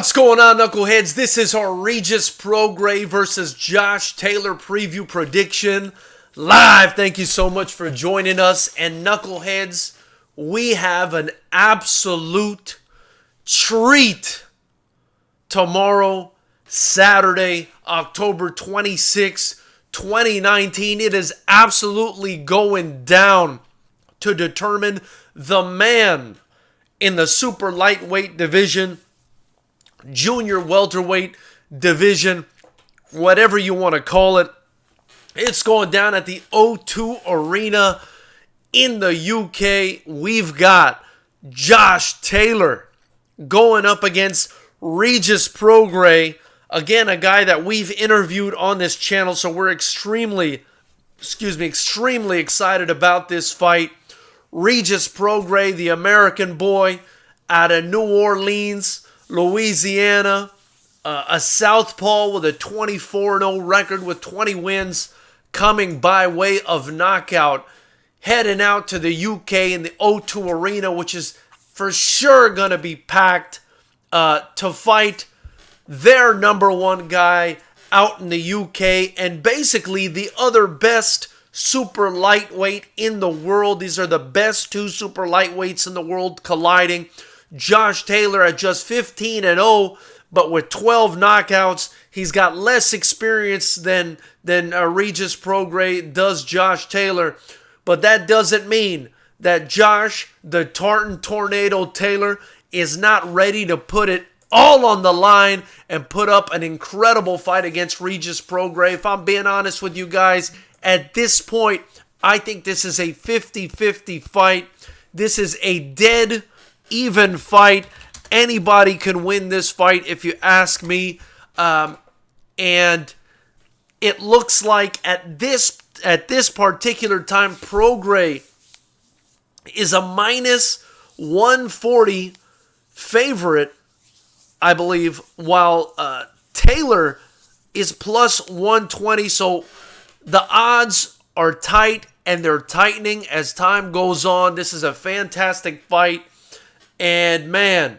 What's going on, knuckleheads? This is our Regis Prograis versus Josh Taylor preview prediction live. Thank you so much for joining us. And knuckleheads, we have an absolute treat tomorrow, Saturday, October 26, 2019. It is absolutely going down to determine the man in the super lightweight division, junior welterweight division, whatever you want to call it. It's going down at the O2 Arena in the UK. We've got Josh Taylor going up against Regis Prograis. Again, a guy that we've interviewed on this channel, so we're extremely excited about this fight. Regis Prograis, the American boy out of New Orleans, Louisiana, a southpaw with a 24-0 record with 20 wins coming by way of knockout, heading out to the UK in the O2 Arena, which is for sure going to be packed to fight their number one guy out in the UK and basically the other best super lightweight in the world. These are the best two super lightweights in the world colliding. Josh Taylor at just 15-0, but with 12 knockouts. He's got less experience than Regis Prograis does Josh Taylor, but that doesn't mean that Josh, the Tartan Tornado Taylor, is not ready to put it all on the line and put up an incredible fight against Regis Prograis. If I'm being honest with you guys, at this point, I think this is a 50-50 fight. This is a dead even fight. Anybody can win this fight if you ask me. And it looks like at this particular time, Prograis is a minus 140 favorite, I believe, while Taylor is plus 120. So the odds are tight, and they're tightening as time goes on. This is a fantastic fight, and man,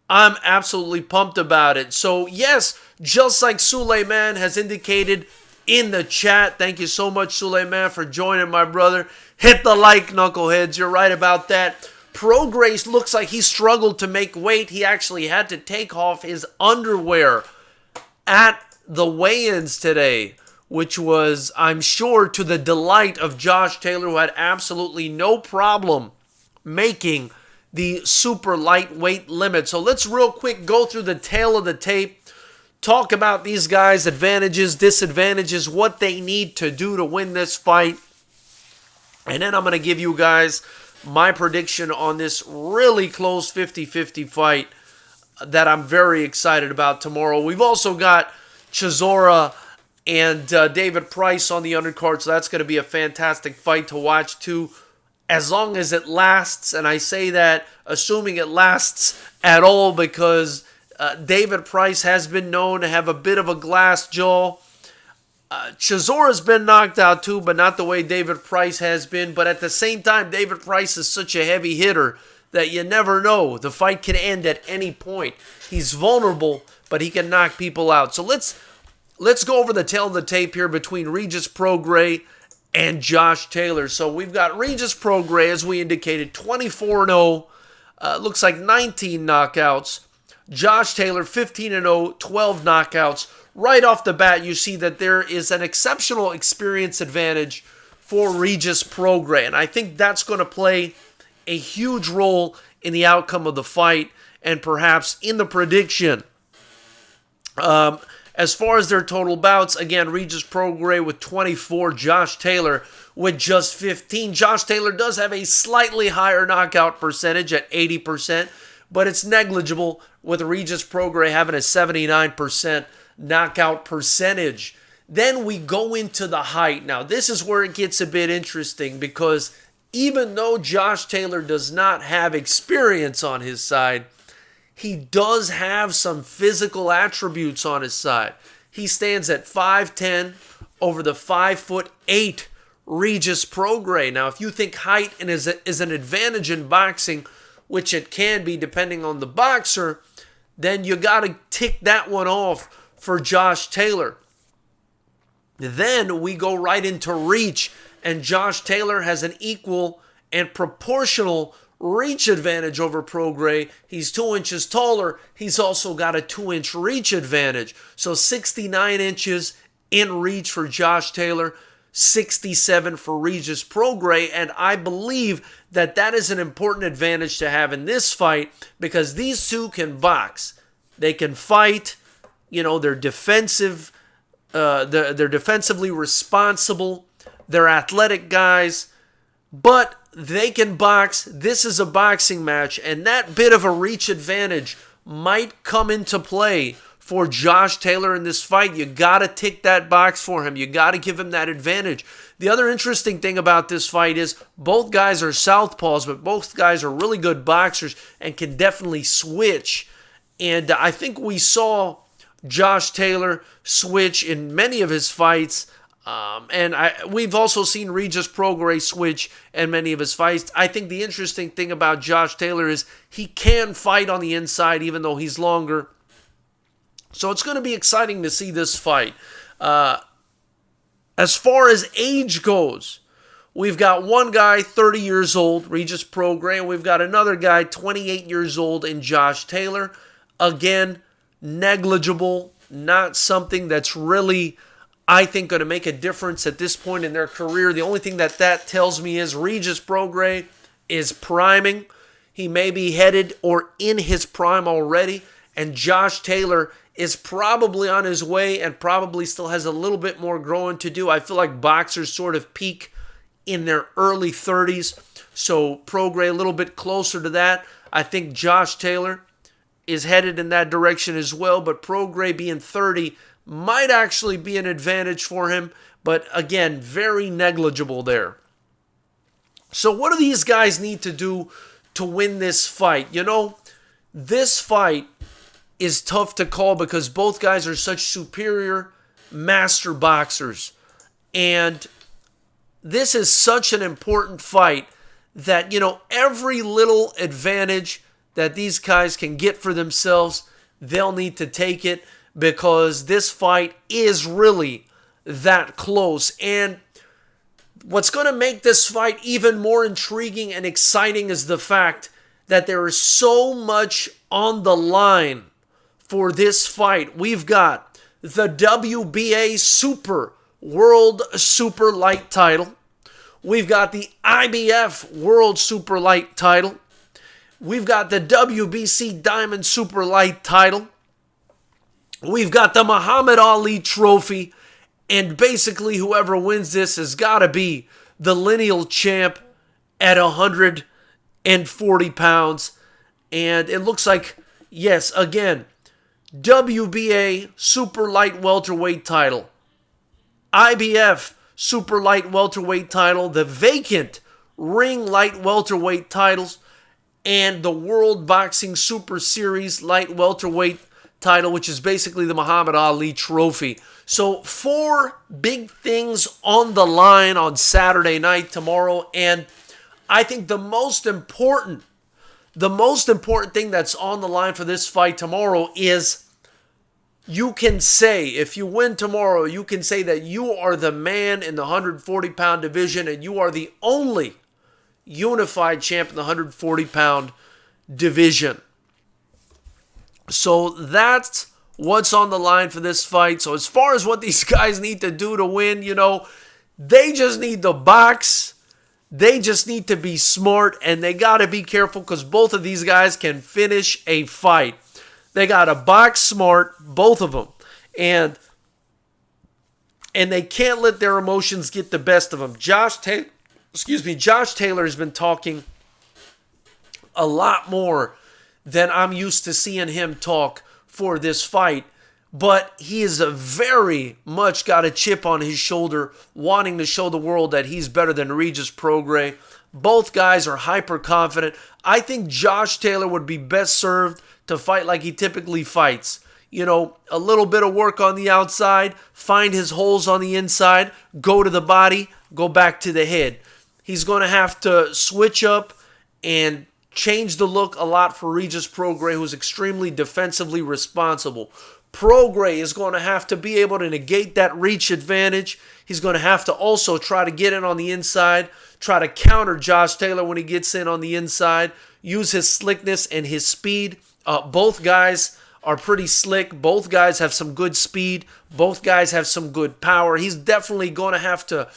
I'm absolutely pumped about it. So yes, just like Suleiman has indicated in the chat, thank you so much, Suleiman, for joining, my brother. Hit the like, knuckleheads. You're right about that. Prograis looks like he struggled to make weight. He actually had to take off his underwear at the weigh-ins today, which was, I'm sure, to the delight of Josh Taylor, who had absolutely no problem making the super lightweight limit. So let's real quick go through the tail of the tape, talk about these guys' advantages, disadvantages, what they need to do to win this fight, and then I'm going to give you guys my prediction on this really close 50-50 fight that I'm very excited about tomorrow. We've also got Chisora and David Price on the undercard, so that's going to be a fantastic fight to watch too, as long as it lasts. And I say that assuming it lasts at all, because David Price has been known to have a bit of a glass jaw. Chisora's been knocked out too, but not the way David Price has been. But at the same time, David Price is such a heavy hitter that you never know. The fight can end at any point. He's vulnerable, but he can knock people out. So let's go over the tail of the tape here between Regis Prograis and Josh Taylor. So we've got Regis Prograis, as we indicated, 24-0. Looks like 19 knockouts. Josh Taylor, 15-0, 12 knockouts. Right off the bat, you see that there is an exceptional experience advantage for Regis Prograis. And I think that's going to play a huge role in the outcome of the fight and perhaps in the prediction. As far as their total bouts, again, Regis Prograis with 24, Josh Taylor with just 15. Josh Taylor does have a slightly higher knockout percentage at 80%, but it's negligible with Regis Prograis having a 79% knockout percentage. Then we go into the height. Now, this is where it gets a bit interesting, because even though Josh Taylor does not have experience on his side, he does have some physical attributes on his side. He stands at 5'10", over the 5'8" Regis Prograis. Now, if you think height is an advantage in boxing, which it can be depending on the boxer, then you got to tick that one off for Josh Taylor. Then we go right into reach, and Josh Taylor has an equal and proportional reach advantage over Prograis. He's 2 inches taller. He's also got a 2-inch reach advantage. So 69 inches in reach for Josh Taylor, 67 for Regis Prograis, and I believe that that is an important advantage to have in this fight because these two can box. They can fight. They're defensive. They're defensively responsible. They're athletic guys, but they can box. This is a boxing match, and that bit of a reach advantage might come into play for Josh Taylor in this fight. You got to tick that box for him. You got to give him that advantage. The other interesting thing about this fight is both guys are southpaws, but both guys are really good boxers and can definitely switch. And I think we saw Josh Taylor switch in many of his fights. We've also seen Regis Prograis switch in many of his fights. I think the interesting thing about Josh Taylor is he can fight on the inside even though he's longer. So it's going to be exciting to see this fight. As far as age goes, we've got one guy 30 years old, Regis Prograis, and we've got another guy 28 years old in Josh Taylor. Again, negligible, not something that's really, I think, going to make a difference at this point in their career. The only thing that tells me is Regis Prograis is priming. He may be headed or in his prime already, and Josh Taylor is probably on his way and probably still has a little bit more growing to do. I feel like boxers sort of peak in their early 30s, so Prograis a little bit closer to that. I think Josh Taylor is headed in that direction as well, but Prograis being 30 might actually be an advantage for him, but again, very negligible there. So what do these guys need to do to win this fight? This fight is tough to call because both guys are such superior master boxers. And this is such an important fight that, every little advantage that these guys can get for themselves, they'll need to take it because this fight is really that close. And what's going to make this fight even more intriguing and exciting is the fact that there is so much on the line for this fight. We've got the WBA World Super Light title. We've got the IBF World Super Light title. We've got the WBC Diamond Super Light title. We've got the Muhammad Ali Trophy. And basically whoever wins this has got to be the lineal champ at 140 pounds. And it looks like, yes, again, WBA Super Light Welterweight title, IBF Super Light Welterweight title, the vacant Ring Light Welterweight titles, and the World Boxing Super Series Light Welterweight title, which is basically the Muhammad Ali Trophy. So 4 big things on the line on Saturday night tomorrow, and I think the most important thing that's on the line for this fight tomorrow is you can say, if you win tomorrow, you can say that you are the man in the 140-pound division and you are the only unified champ in the 140-pound division. So that's what's on the line for this fight. So as far as what these guys need to do to win, they just need to box. They just need to be smart, and they got to be careful because both of these guys can finish a fight. They got to box smart, both of them. And they can't let their emotions get the best of them. Josh Taylor has been talking a lot more than I'm used to seeing him talk for this fight. But he is very much got a chip on his shoulder, wanting to show the world that he's better than Regis Prograis. Both guys are hyper confident. I think Josh Taylor would be best served to fight like he typically fights. A little bit of work on the outside, find his holes on the inside, go to the body, go back to the head. He's going to have to switch up and changed the look a lot for Regis Prograis, who's extremely defensively responsible. Prograis is going to have to be able to negate that reach advantage. He's going to have to also try to get in on the inside, try to counter Josh Taylor when he gets in on the inside, use his slickness and his speed. Both guys are pretty slick. Both guys have some good speed. Both guys have some good power. He's definitely going to have to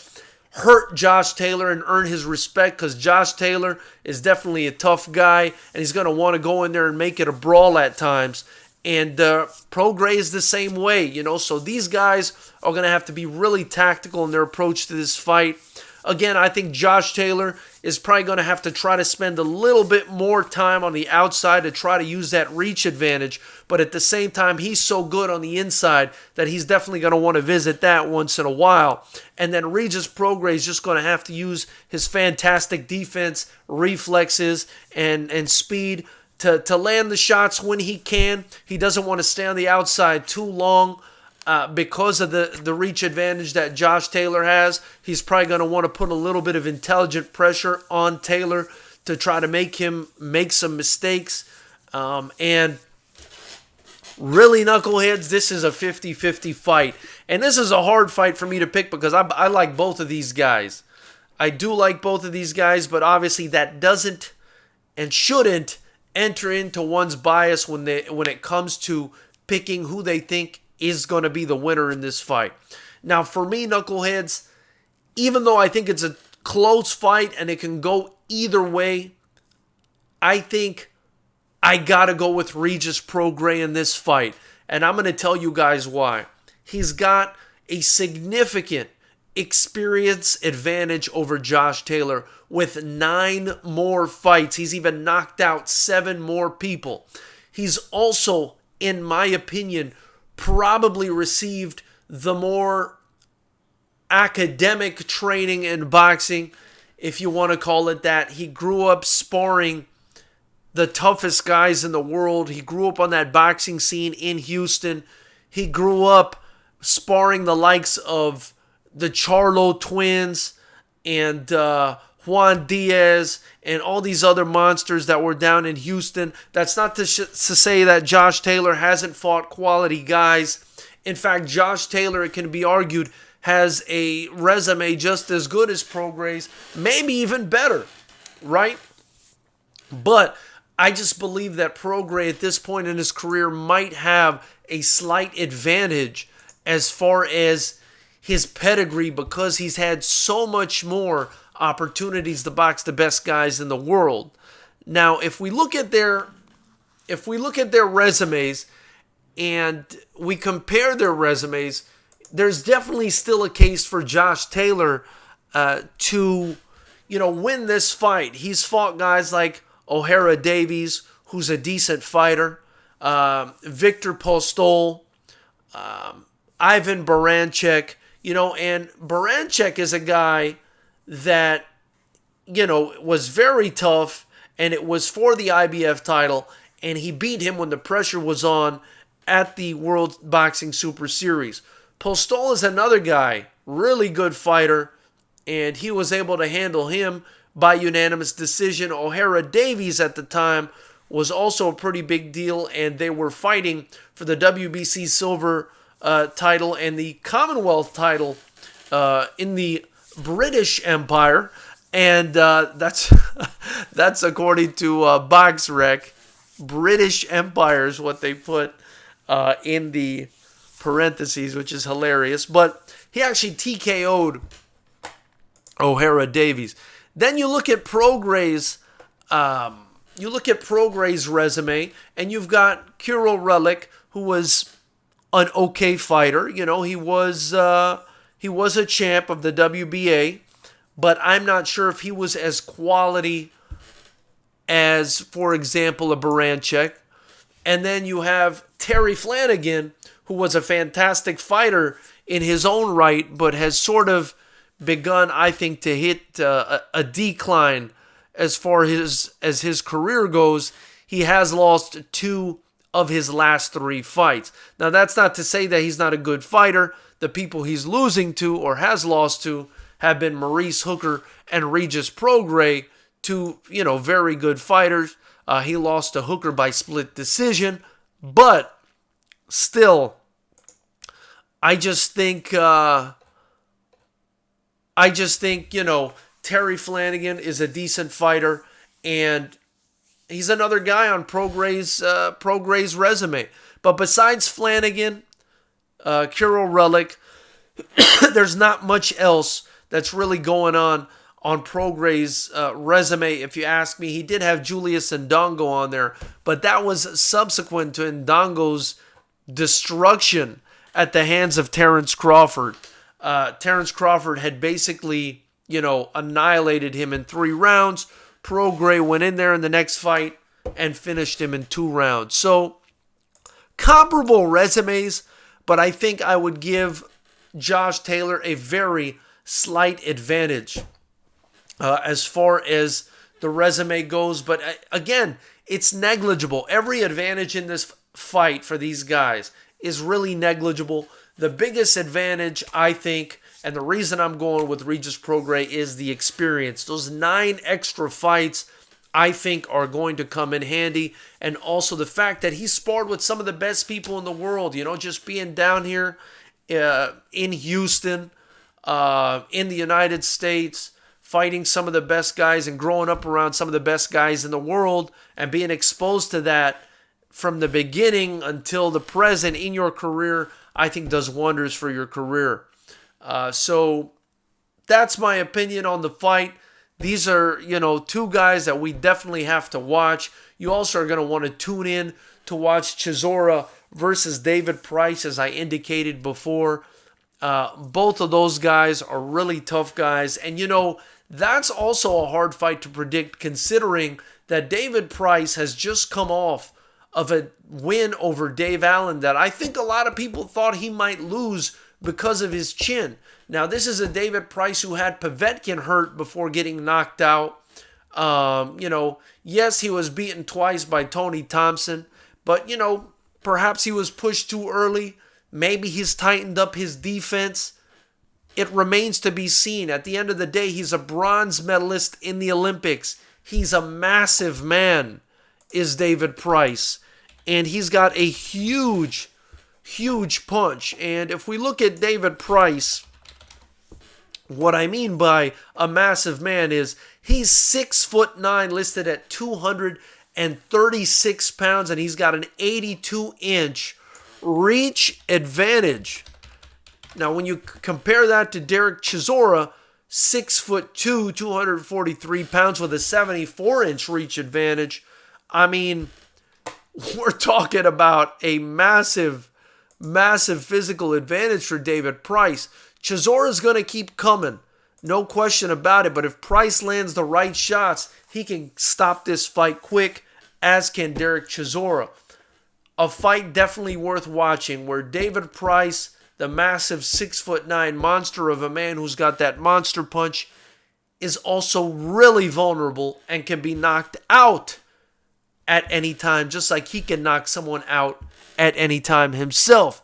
hurt Josh Taylor and earn his respect, because Josh Taylor is definitely a tough guy, and he's going to want to go in there and make it a brawl at times. And Prograis is the same way, so these guys are going to have to be really tactical in their approach to this fight. Again, I think Josh Taylor is probably going to have to try to spend a little bit more time on the outside to try to use that reach advantage. But at the same time, he's so good on the inside that he's definitely going to want to visit that once in a while. And then Regis Prograis is just going to have to use his fantastic defense, reflexes, and speed to land the shots when he can. He doesn't want to stay on the outside too long. Because of the reach advantage that Josh Taylor has, he's probably going to want to put a little bit of intelligent pressure on Taylor to try to make him make some mistakes. And really, knuckleheads, this is a 50-50 fight. And this is a hard fight for me to pick because I like both of these guys. I do like both of these guys, but obviously that doesn't and shouldn't enter into one's bias when it comes to picking who they think is going to be the winner in this fight. Now, for me, knuckleheads, even though I think it's a close fight and it can go either way, I think I got to go with Regis Prograis in this fight. And I'm going to tell you guys why. He's got a significant experience advantage over Josh Taylor with 9 more fights. He's even knocked out 7 more people. He's also, in my opinion, probably received the more academic training in boxing, if you want to call it that. He grew up sparring the toughest guys in the world. He grew up on that boxing scene in Houston. He grew up sparring the likes of the Charlo twins and Juan Diaz and all these other monsters that were down in Houston. That's not to say that Josh Taylor hasn't fought quality guys. In fact, Josh Taylor, it can be argued, has a resume just as good as Prograis, maybe even better, right? But I just believe that Prograis at this point in his career might have a slight advantage as far as his pedigree, because he's had so much more opportunities to box the best guys in the world. Now, if we look at their resumes and we compare their resumes, there's definitely still a case for Josh Taylor to win this fight. He's fought guys like O'Hara Davies, who's a decent fighter, Victor Postol, Ivan Baranchyk, and Baranchyk is a guy that, was very tough, and it was for the IBF title, and he beat him when the pressure was on at the World Boxing Super Series. Postol is another guy, really good fighter, and he was able to handle him by unanimous decision. O'Hara Davies at the time was also a pretty big deal, and they were fighting for the WBC silver title and the Commonwealth title in the British Empire, and that's according to BoxRec. British Empire is what they put in the parentheses, which is hilarious. But he actually TKO'd O'Hara Davies. Then you look at Prograis' resume, and you've got Kirill Relik, who was an okay fighter. He was a champ of the WBA, but I'm not sure if he was as quality as, for example, a Baranchyk. And then you have Terry Flanagan, who was a fantastic fighter in his own right, but has sort of begun, I think, to hit a decline as far as his career goes. He has lost 2 of his last 3 fights. Now, that's not to say that he's not a good fighter. The people he's losing to or has lost to have been Maurice Hooker and Regis Prograis, two, very good fighters. He lost to Hooker by split decision, but still, I just think, Terry Flanagan is a decent fighter, and he's another guy on Prograis' resume. But besides Flanagan, Kirill Relic, there's not much else that's really going on Prograis' resume, if you ask me. He did have Julius Ndongo on there, but that was subsequent to Ndongo's destruction at the hands of Terrence Crawford. Terrence Crawford had basically, annihilated him in 3 rounds. Prograis went in there in the next fight and finished him in 2 rounds. So, comparable resumes, but I think I would give Josh Taylor a very slight advantage as far as the resume goes. But again, it's negligible. Every advantage in this fight for these guys is really negligible. The biggest advantage, I think, and the reason I'm going with Regis Prograis, is the experience. Those 9 extra fights, I think, are going to come in handy. And also the fact that he sparred with some of the best people in the world. Just being down here in Houston, in the United States, fighting some of the best guys and growing up around some of the best guys in the world and being exposed to that from the beginning until the present in your career, I think does wonders for your career. So that's my opinion on the fight. These are, 2 guys that we definitely have to watch. You also are going to want to tune in to watch Chisora versus David Price, as I indicated before. Both of those guys are really tough guys. And, that's also a hard fight to predict, considering that David Price has just come off of a win over Dave Allen that I think a lot of people thought he might lose because of his chin. Now, this is a David Price who had Povetkin hurt before getting knocked out. Yes, he was beaten twice by Tony Thompson, but, perhaps he was pushed too early. Maybe he's tightened up his defense. It remains to be seen. At the end of the day, he's a bronze medalist in the Olympics. He's a massive man, is David Price. And he's got a huge punch. And if we look at David Price, what I mean by a massive man is he's 6'9", listed at 236 pounds, and he's got an 82-inch reach advantage. Now, when you compare that to Derek Chisora, 6'2", 243 pounds with a 74-inch reach advantage, I mean, we're talking about a massive physical advantage for David Price. Chisora's going to keep coming, no question about it. But if Price lands the right shots, he can stop this fight quick, as can Derek Chisora. A fight definitely worth watching, where David Price, the massive 6'9" monster of a man who's got that monster punch, is also really vulnerable and can be knocked out at any time, just like he can knock someone out at any time himself.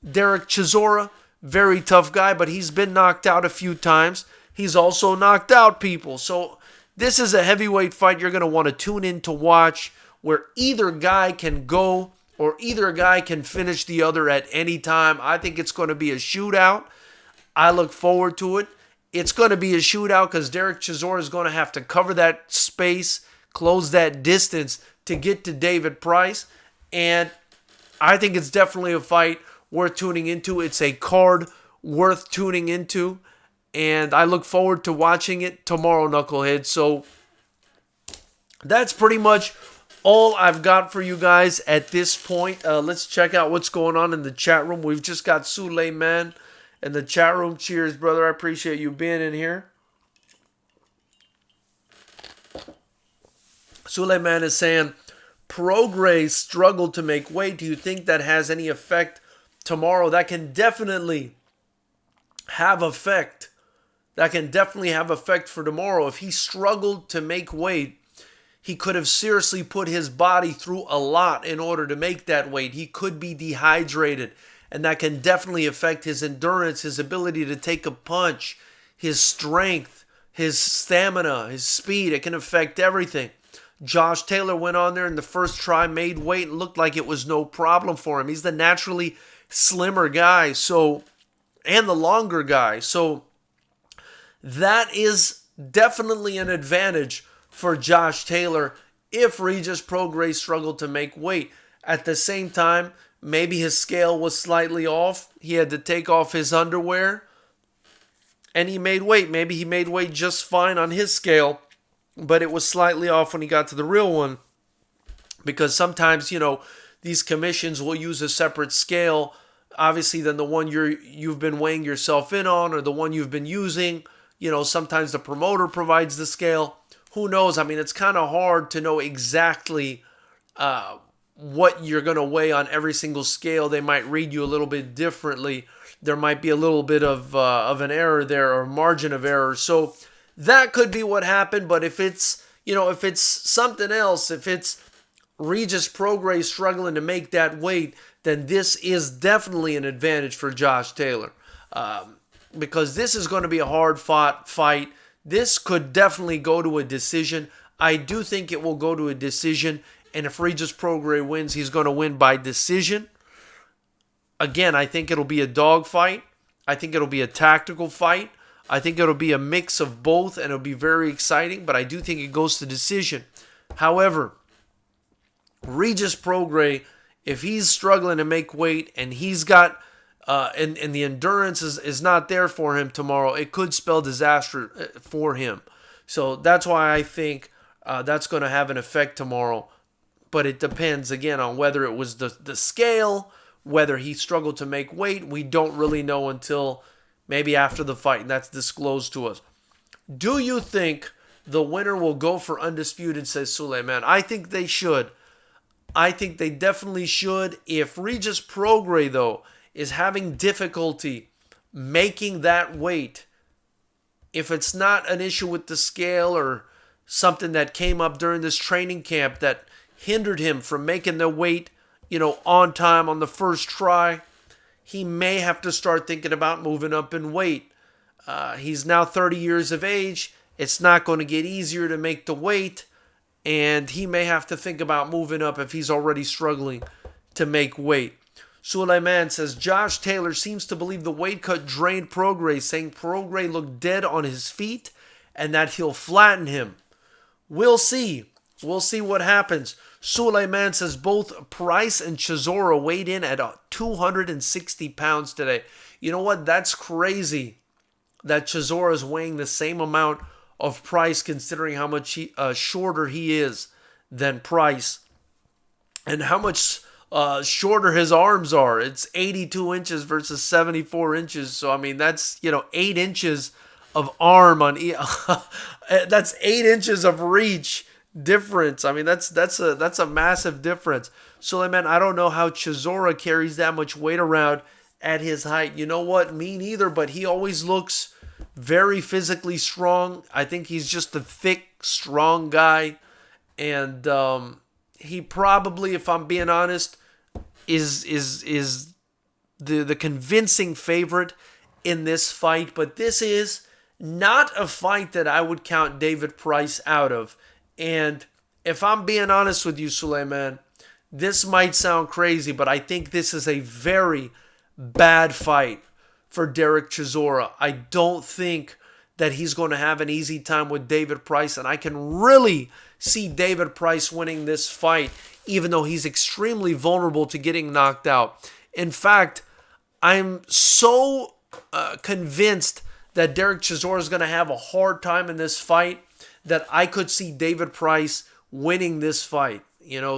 Derek Chisora, very tough guy, but he's been knocked out a few times. He's also knocked out people. So this is a heavyweight fight you're going to want to tune in to watch, where either guy can go or either guy can finish the other at any time. I think it's going to be a shootout. I look forward to it. It's going to be a shootout because Derek Chisora is going to have to cover that space, close that distance to get to David Price. And I think it's definitely a fight worth tuning into. It's a card worth tuning into. And I look forward to watching it tomorrow, Knuckleheads. So that's pretty much all I've got for you guys at this point. Let's check out what's going on in the chat room. We've just got Suleiman in the chat room. Cheers, brother. I appreciate you being in here. Suleiman is saying, Prograis struggled to make weight. Do you think that has any effect tomorrow? That can definitely have effect. That can definitely have effect for tomorrow. If he struggled to make weight, he could have seriously put his body through a lot in order to make that weight. He could be dehydrated, and that can definitely affect his endurance, his ability to take a punch, his strength, his stamina, his speed. It can affect everything. Josh Taylor went on there in the first try, made weight, and looked like it was no problem for him. He's the naturally slimmer guy, and the longer guy. So that is definitely an advantage for Josh Taylor if Regis Prograis struggled to make weight. At the same time, maybe his scale was slightly off. He had to take off his underwear and he made weight. Maybe he made weight just fine on his scale, but it was slightly off when he got to the real one. Because sometimes, these commissions will use a separate scale, obviously, than the one you've been weighing yourself in on or the one you've been using. Sometimes the promoter provides the scale. Who knows? I mean, it's kind of hard to know exactly what you're going to weigh on every single scale. They might read you a little bit differently. There might be a little bit of an error there or margin of error. So that could be what happened. But if it's something else, if it's Regis Prograis struggling to make that weight, then this is definitely an advantage for Josh Taylor. Because this is going to be a hard-fought fight. This could definitely go to a decision. I do think it will go to a decision. And if Regis Prograis wins, he's going to win by decision. Again, I think it'll be a dog fight. I think it'll be a tactical fight. I think it'll be a mix of both, and it'll be very exciting. But I do think it goes to decision. However, Regis Prograis, if he's struggling to make weight and he's got and the endurance is not there for him tomorrow, it could spell disaster for him. So that's why I think that's going to have an effect tomorrow. But it depends, again, on whether it was the scale, whether he struggled to make weight. We don't really know until maybe after the fight, and that's disclosed to us. Do you think the winner will go for undisputed, says Suleiman? I think they should. I think they definitely should. If Regis Prograis, though, is having difficulty making that weight, if it's not an issue with the scale or something that came up during this training camp that hindered him from making the weight, on time on the first try, he may have to start thinking about moving up in weight. He's now 30 years of age. It's not going to get easier to make the weight, and he may have to think about moving up if he's already struggling to make weight. Suleiman says, Josh Taylor seems to believe the weight cut drained Prograis, saying Prograis looked dead on his feet and that he'll flatten him. We'll see. We'll see what happens. Suleiman says both Price and Chisora weighed in at 260 pounds today. You know what? That's crazy that Chisora is weighing the same amount of Price, considering how much shorter he is than Price and how much shorter his arms are. It's 82 inches versus 74 inches. So, I mean, that's, 8 inches of arm on that's 8 inches of reach difference. I mean, that's a massive difference. Suleiman, I don't know how Chisora carries that much weight around at his height. You know what? Me neither, but he always looks very physically strong. I think he's just a thick, strong guy. And he probably, if I'm being honest, is the convincing favorite in this fight. But this is not a fight that I would count David Price out of. And if I'm being honest with you, Suleiman, this might sound crazy, but I think this is a very bad fight for Derek Chisora. I don't think that he's going to have an easy time with David Price, and I can really see David Price winning this fight, even though he's extremely vulnerable to getting knocked out. In fact, I'm so convinced that Derek Chisora is going to have a hard time in this fight that I could see David Price winning this fight.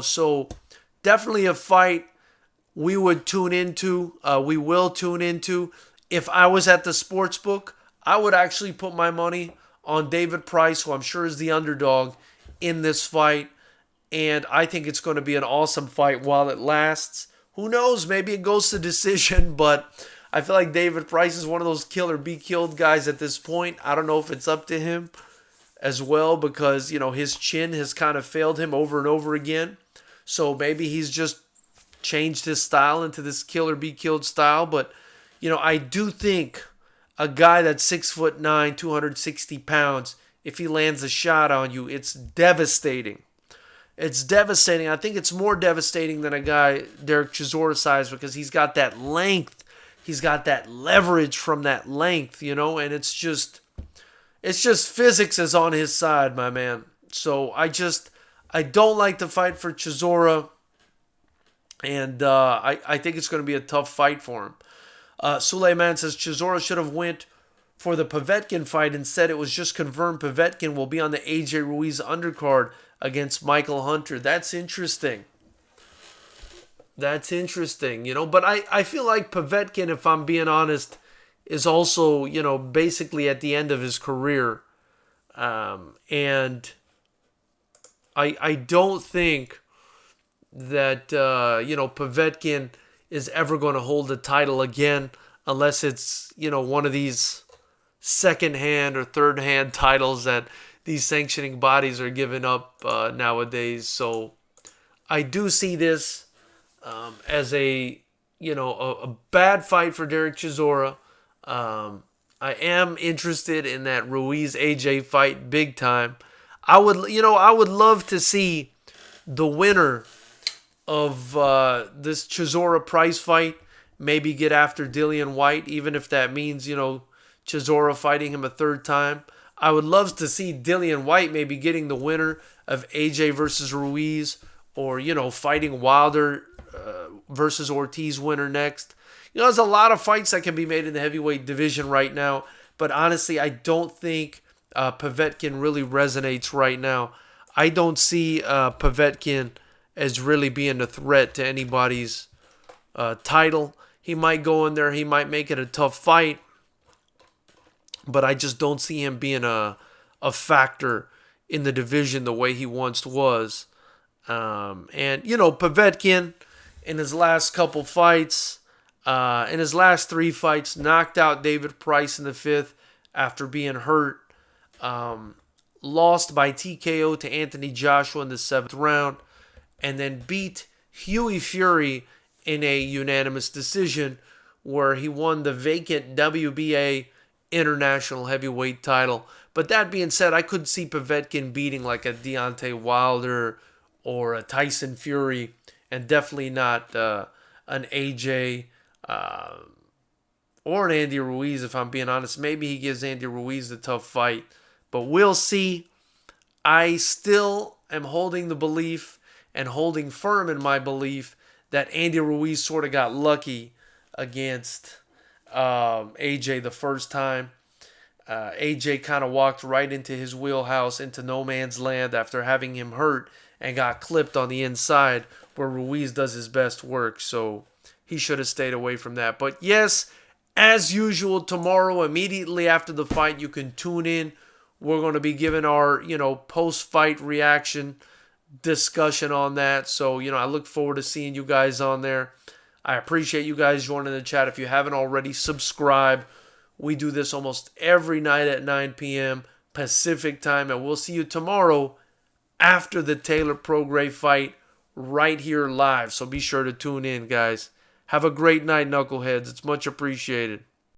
So definitely a fight we would tune into. We will tune into. If I was at the sports book, I would actually put my money on David Price, who I'm sure is the underdog in this fight. And I think it's going to be an awesome fight while it lasts. Who knows? Maybe it goes to decision, but I feel like David Price is one of those kill or be killed guys at this point. I don't know if it's up to him as well, because, his chin has kind of failed him over and over again. So maybe he's just changed his style into this kill or be killed style. But, I do think a guy that's 6'9", 260 pounds, if he lands a shot on you, it's devastating. It's devastating. I think it's more devastating than a guy Derek Chisora size because he's got that length. He's got that leverage from that length, and it's just physics is on his side, my man. So I don't like the fight for Chisora, and I think it's going to be a tough fight for him. Suleiman says Chisora should have went for the Povetkin fight. Instead, it was just confirmed Povetkin will be on the AJ Ruiz undercard against Michael Hunter. That's interesting. But I feel like Povetkin, if I'm being honest, is also, basically at the end of his career. And I don't think that, Povetkin is ever going to hold the title again unless it's, one of these second-hand or third-hand titles that these sanctioning bodies are giving up nowadays. So I do see this as a bad fight for Derek Chisora. I am interested in that Ruiz AJ fight big time. I would love to see the winner of this Chisora Price fight maybe get after Dillian White, even if that means Chisora fighting him a third time. I would love to see Dillian White maybe getting the winner of AJ versus Ruiz, or fighting Wilder versus Ortiz winner next. There's a lot of fights that can be made in the heavyweight division right now, but honestly, I don't think Povetkin really resonates right now. I don't see Povetkin as really being a threat to anybody's title. He might go in there, he might make it a tough fight, but I just don't see him being a factor in the division the way he once was. And Povetkin, in his last couple fights, in his last 3 fights, knocked out David Price in the 5th after being hurt. Lost by TKO to Anthony Joshua in the 7th round. And then beat Hughie Fury in a unanimous decision where he won the vacant WBA international heavyweight title. But that being said, I could see Povetkin beating like a Deontay Wilder or a Tyson Fury, and definitely not an AJ or an Andy Ruiz, if I'm being honest. Maybe he gives Andy Ruiz the tough fight, but we'll see. I still am holding the belief and holding firm in my belief that Andy Ruiz sort of got lucky against AJ the first time. AJ kind of walked right into his wheelhouse, into no man's land after having him hurt, and got clipped on the inside where Ruiz does his best work. So he should have stayed away from that. But yes, as usual, tomorrow, immediately after the fight, you can tune in. We're going to be giving our, post-fight reaction discussion on that. So, I look forward to seeing you guys on there. I appreciate you guys joining the chat. If you haven't already, subscribe. We do this almost every night at 9 p.m. Pacific time, and we'll see you tomorrow after the Taylor Prograis fight right here live. So be sure to tune in, guys. Have a great night, knuckleheads. It's much appreciated.